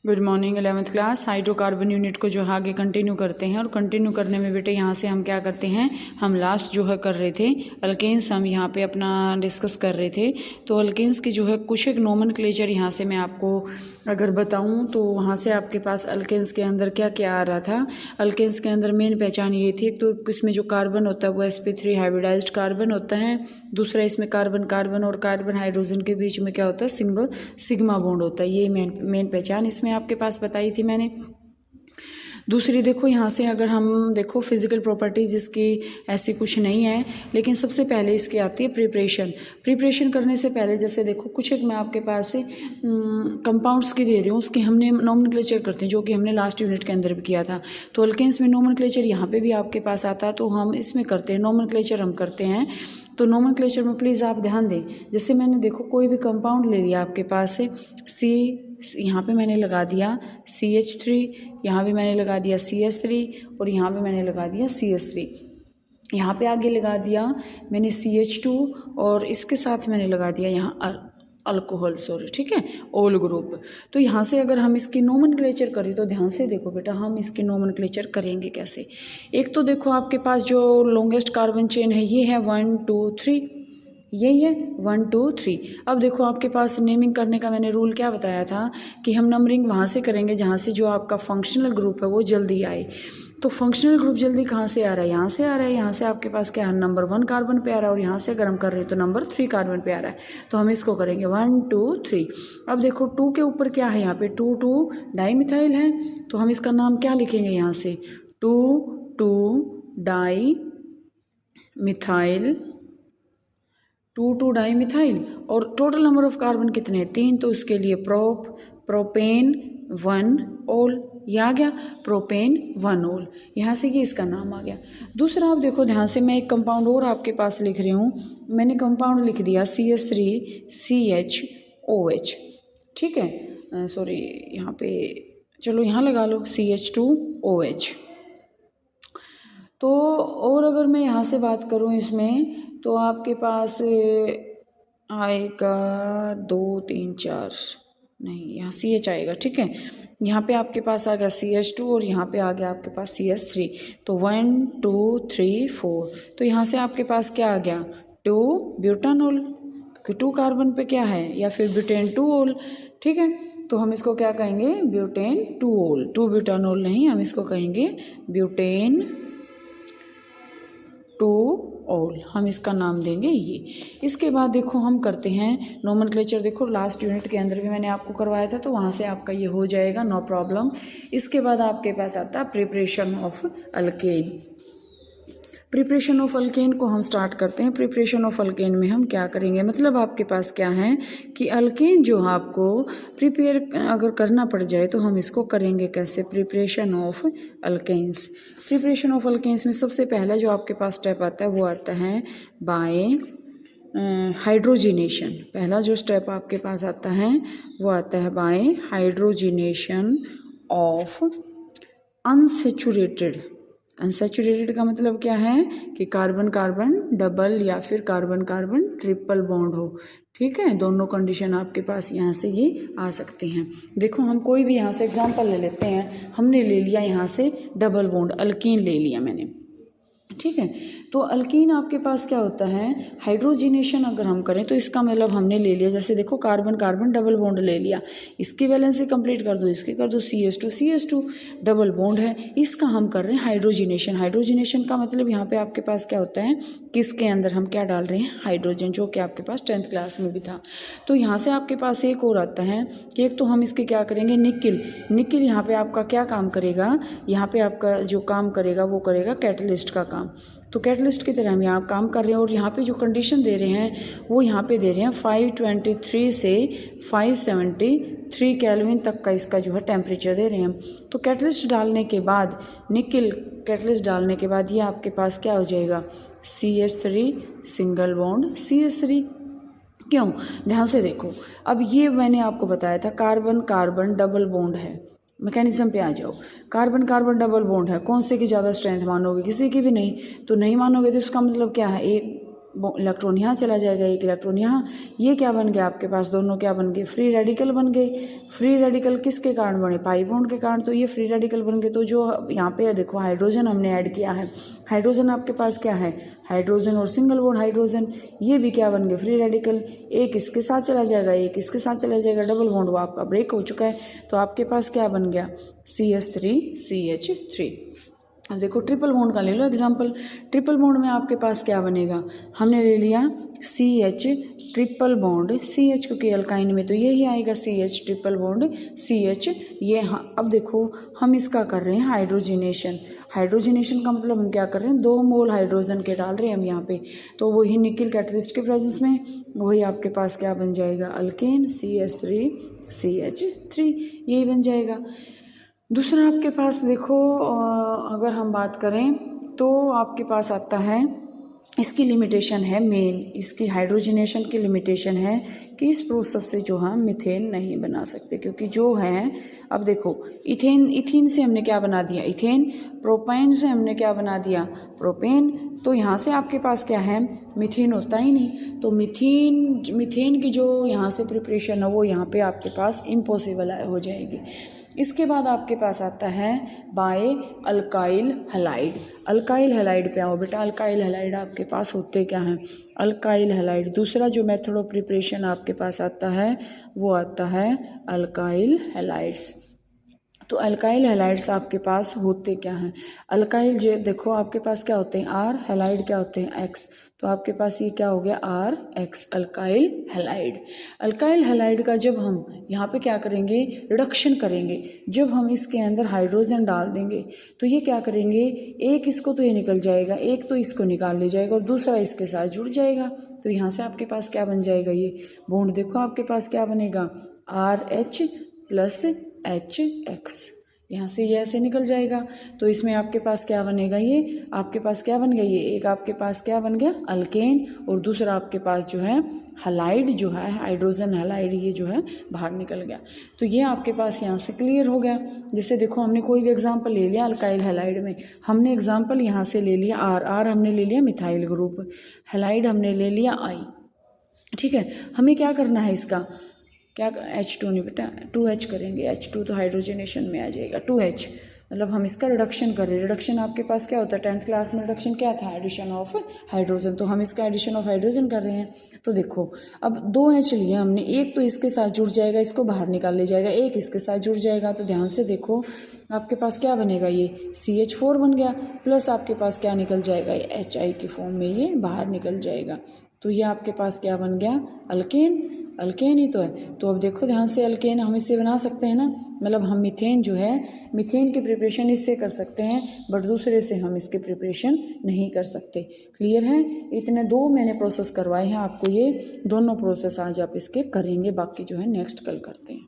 Good morning 11th class. Hydrocarbon unit को जो है आगे कंटिन्यू करते हैं और कंटिन्यू करने में बेटे यहाँ से हम क्या करते हैं, हम लास्ट जो है कर रहे थे अल्केन्स, हम यहाँ पे अपना डिस्कस कर रहे थे। तो अल्केन्स की जो है कुछ एक नोमेनक्लेचर यहाँ से मैं आपको अगर बताऊँ तो वहाँ से आपके पास अल्केन्स के अंदर क्या क्या आ रहा था। अल्केन्स के अंदर मेन पहचान ये थी, तो इसमें जो कार्बन होता है वो sp3 हाइब्रिडाइज्ड कार्बन होता है। दूसरा इसमें कार्बन कार्बन और कार्बन हाइड्रोजन के बीच में क्या होता है, सिंगल सिग्मा बॉन्ड होता है। ये मेन पहचान इसमें आपके पास बताई थी मैंने। दूसरी देखो यहाँ से अगर हम देखो फिजिकल प्रॉपर्टीज़ इसकी ऐसी कुछ नहीं है, लेकिन सबसे पहले इसकी आती है प्रिपरेशन करने से पहले जैसे देखो कुछ एक मैं आपके पास से कंपाउंड्स की दे रही हूँ, उसकी हमने नोमेनक्लेचर करते हैं जो कि हमने लास्ट यूनिट के अंदर भी किया था। तो अल्केन्स में नोमेनक्लेचर यहाँ पे भी आपके पास आता है, तो हम इसमें करते हैं नोमेनक्लेचर हम करते हैं। तो नोमेनक्लेचर में प्लीज़ आप ध्यान दें, जैसे मैंने देखो कोई भी कंपाउंड ले लिया आपके पास से, सी यहाँ पे मैंने लगा दिया CH3, यहाँ भी मैंने लगा दिया CH3 और यहाँ पे मैंने लगा दिया CH3, यहाँ पे आगे लगा दिया मैंने CH2 और इसके साथ मैंने लगा दिया यहाँ अल्कोहल, सॉरी, ठीक है, ओल ग्रुप। तो यहाँ से अगर हम इसकी नोमेनक्लेचर करें तो ध्यान से देखो बेटा, हम इसकी नोमेनक्लेचर करेंगे कैसे। एक तो देखो आपके पास जो लॉन्गेस्ट कार्बन चेन है ये है 1 2 3, यही है 1 2 3। अब देखो आपके पास नेमिंग करने का मैंने रूल क्या बताया था कि हम नंबरिंग वहाँ से करेंगे जहाँ से जो आपका फंक्शनल ग्रुप है वो जल्दी आए। तो फंक्शनल ग्रुप जल्दी कहाँ से आ रहा है, यहाँ से आ रहा है। यहाँ से आपके पास क्या है, नंबर 1 कार्बन पे आ रहा है और यहाँ से अगर हम कर रहे हैं तो नंबर 3 कार्बन पे आ रहा है। तो हम इसको करेंगे 1 2 3। अब देखो 2 के ऊपर क्या है, यहाँ पे 2 2 डाईमिथाइल है, तो हम इसका नाम क्या लिखेंगे यहाँ से 2 2 डाई मिथाइल, 2 2 डाईमिथाइल। और टोटल नंबर ऑफ कार्बन कितने हैं, 3, तो इसके लिए प्रोपेन 1 ओल, ये आ गया प्रोपेन 1 ओल, यहाँ से ये इसका नाम आ गया। दूसरा आप देखो ध्यान से, मैं एक कंपाउंड और आपके पास लिख रही हूँ, मैंने कंपाउंड लिख दिया CH3CHOH, ठीक है, सॉरी यहाँ पे चलो यहाँ लगा लो CH2OH। तो और अगर मैं यहाँ से बात करूँ इसमें तो आपके पास आएगा 2 3 4, नहीं यहाँ CH आएगा, ठीक है। यहाँ पे आपके पास आ गया CH2 और यहाँ पे आ गया आपके पास CH3, तो 1 2 3 4। तो यहाँ से आपके पास क्या आ गया 2 ब्यूटानोल, क्योंकि 2 कार्बन पे क्या है, या फिर ब्यूटेन 2 ओल, ठीक है। तो हम इसको क्या कहेंगे, ब्यूटेन 2 ओल, 2 ब्यूटानोल नहीं, हम इसको कहेंगे ब्यूटेन 2 ओल, हम इसका नाम देंगे ये। इसके बाद देखो हम करते हैं नोमेनक्लेचर, देखो लास्ट यूनिट के अंदर भी मैंने आपको करवाया था, तो वहाँ से आपका ये हो जाएगा, नो प्रॉब्लम। इसके बाद आपके पास आता है preparation of alkane. Preparation of alkane को हम स्टार्ट करते हैं। प्रिपरेशन ऑफ अल्केन में हम क्या करेंगे, मतलब आपके पास क्या है कि अल्केन जो आपको प्रिपेयर अगर करना पड़ जाए तो हम इसको करेंगे कैसे, preparation of alkenes. Preparation of alkenes में सबसे पहला जो आपके पास स्टेप आता है वो आता है बाय हाइड्रोजिनेशन। पहला जो स्टेप आपके पास आता है वो आता है by hydrogenation of unsaturated. Unsaturated का मतलब क्या है कि कार्बन कार्बन डबल या फिर कार्बन कार्बन ट्रिपल बॉन्ड हो, ठीक है। दोनों कंडीशन आपके पास यहाँ से ये आ सकते हैं। देखो हम कोई भी यहाँ से एग्जांपल ले लेते हैं, हमने ले लिया यहाँ से डबल बॉन्ड अल्कीन ले लिया मैंने, ठीक है। तो अल्कीन आपके पास क्या होता है, हाइड्रोजिनेशन अगर हम करें तो इसका मतलब हमने ले लिया, जैसे देखो कार्बन कार्बन डबल बॉन्ड ले लिया, इसकी वैलेंसी कंप्लीट कर दो, इसकी कर दो CH2 डबल बॉन्ड है, इसका हम कर रहे हैं हाइड्रोजिनेशन। हाइड्रोजिनेशन का मतलब यहाँ पे आपके पास क्या होता है, किसके अंदर हम क्या डाल रहे हैं, हाइड्रोजन, जो कि आपके पास 10th क्लास में भी था। तो यहाँ से आपके पास एक और आता है कि एक तो हम इसके क्या करेंगे, निकिल यहाँ पे आपका क्या काम करेगा, यहाँ पे आपका जो काम करेगा वो करेगा कैटलिस्ट का काम। तो कैटलिस्ट की तरह हम यहाँ काम कर रहे हैं और यहाँ पे जो कंडीशन दे रहे हैं वो यहाँ पे दे रहे हैं 523 से 573 केल्विन तक का इसका जो है टेम्परेचर दे रहे हैं। तो कैटलिस्ट डालने के बाद, निकिल कैटलिस्ट डालने के बाद ये आपके पास क्या हो जाएगा, CH3 सिंगल बॉन्ड CH3। क्यों, ध्यान से देखो, अब ये मैंने आपको बताया था कार्बन कार्बन डबल बॉन्ड है, मैकेनिज्म पे आ जाओ। कार्बन कार्बन डबल बॉन्ड है, कौन से की ज़्यादा स्ट्रेंथ मानोगे, किसी की भी नहीं, तो नहीं मानोगे तो इसका मतलब क्या है, एक इलेक्ट्रॉन यहाँ चला जाएगा, एक इलेक्ट्रॉन यहाँ। ये क्या बन गया आपके पास, दोनों क्या बन गए, फ्री रेडिकल बन गए। फ्री रेडिकल किसके कारण बने, पाई बॉन्ड के कारण, तो ये फ्री रेडिकल बन गए। तो जो यहाँ पे देखो हाइड्रोजन हमने ऐड किया है, हाइड्रोजन आपके पास क्या है, हाइड्रोजन और सिंगल बॉन्ड हाइड्रोजन, ये भी क्या बन गए, फ्री रेडिकल। एक इसके साथ चला जाएगा, एक इसके साथ चला जाएगा, डबल बॉन्ड वो आपका ब्रेक हो चुका है। तो आपके पास क्या बन गया, CH3CH3। अब देखो ट्रिपल बॉन्ड का ले लो एग्जाम्पल। ट्रिपल बॉन्ड में आपके पास क्या बनेगा, हमने ले लिया CH ट्रिपल बॉन्ड CH, क्योंकि अल्काइन में तो यही आएगा CH ट्रिपल बॉन्ड CH। ये हाँ, अब देखो हम इसका कर रहे हैं हाइड्रोजिनेशन। हाइड्रोजिनेशन का मतलब हम क्या कर रहे हैं, 2 मोल हाइड्रोजन के डाल रहे हैं हम यहाँ पे। तो वही निकिल कैटलिस्ट के प्रेजेंस में वही आपके पास क्या बन जाएगा, अल्केन CH3CH3, यही बन जाएगा। दूसरा आपके पास देखो अगर हम बात करें तो आपके पास आता है, इसकी लिमिटेशन है मेन, इसकी हाइड्रोजनेशन की लिमिटेशन है कि इस प्रोसेस से जो हम मीथेन नहीं बना सकते, क्योंकि जो है, अब देखो इथीन से हमने क्या बना दिया, इथेन। प्रोपेन से हमने क्या बना दिया, प्रोपेन। तो यहाँ से आपके पास क्या है, मीथेन होता ही नहीं। तो मीथेन की जो यहाँ से प्रिपरेशन है वो यहाँ पे आपके पास इम्पॉसिबल हो जाएगी। इसके बाद आपके पास आता है by alkyl halide. Alkyl halide पे आओ बेटा। अल्काइल हैलाइड आपके पास होते क्या हैं, अल्काइल हैलाइड। दूसरा जो मेथड ऑफ प्रिपरेशन आपके पास आता है वो आता है अल्काइल हैलाइड्स। तो अल्काइल हैलाइड्स आपके पास होते क्या हैं, अल्काइल जो देखो आपके पास क्या होते हैं R, हैलाइड क्या होते हैं X। तो आपके पास ये क्या हो गया RX, alkyl halide. Alkyl halide का जब हम यहाँ पे क्या करेंगे, रिडक्शन करेंगे, जब हम इसके अंदर हाइड्रोजन डाल देंगे तो ये क्या करेंगे, एक इसको तो ये निकल जाएगा, एक तो इसको निकाल ले जाएगा और दूसरा इसके साथ जुड़ जाएगा। तो यहाँ से आपके पास क्या बन जाएगा, ये बॉन्ड देखो आपके पास क्या बनेगा, RH + HX। यहाँ से ये ऐसे निकल जाएगा। तो इसमें आपके पास क्या बनेगा, ये आपके पास क्या बन गया, ये एक आपके पास क्या बन गया, अल्केन, और दूसरा आपके पास जो है हैलाइड जो है, हाइड्रोजन हैलाइड, ये जो है बाहर निकल गया। तो ये आपके पास यहाँ से क्लियर हो गया। जैसे देखो हमने कोई भी एग्जांपल ले लिया अल्काइल हैलाइड में, हमने एग्जांपल यहाँ से ले लिया R हमने ले लिया मिथाइल ग्रुप, हैलाइड हमने ले लिया I, ठीक है। हमें क्या करना है इसका, क्या H2 नहीं बेटा, 2H करेंगे। H2 तो हाइड्रोजनेशन में आ जाएगा, 2H मतलब हम इसका रिडक्शन कर रहे हैं। रिडक्शन आपके पास क्या होता है, 10th क्लास में रिडक्शन क्या था, एडिशन ऑफ हाइड्रोजन। तो हम इसका एडिशन ऑफ हाइड्रोजन कर रहे हैं। तो देखो अब 2H लिया हमने, एक तो इसके साथ जुड़ जाएगा, इसको बाहर निकाल ले जाएगा, एक इसके साथ जुड़ जाएगा। तो ध्यान से देखो आपके पास क्या बनेगा, ये CH4 बन गया, प्लस आपके पास क्या निकल जाएगा, ये HI के फॉर्म में ये बाहर निकल जाएगा। तो ये आपके पास क्या बन गया, अल्केन। अल्केन ही तो है। तो अब देखो ध्यान से, अल्केन हम इससे बना सकते हैं ना, मतलब हम मीथेन जो है, मीथेन की प्रिपरेशन इससे कर सकते हैं, बट दूसरे से हम इसके प्रिपरेशन नहीं कर सकते। क्लियर है। इतने 2 मैंने प्रोसेस करवाए हैं आपको, ये दोनों प्रोसेस आज आप इसके करेंगे, बाकी जो है नेक्स्ट कल करते हैं।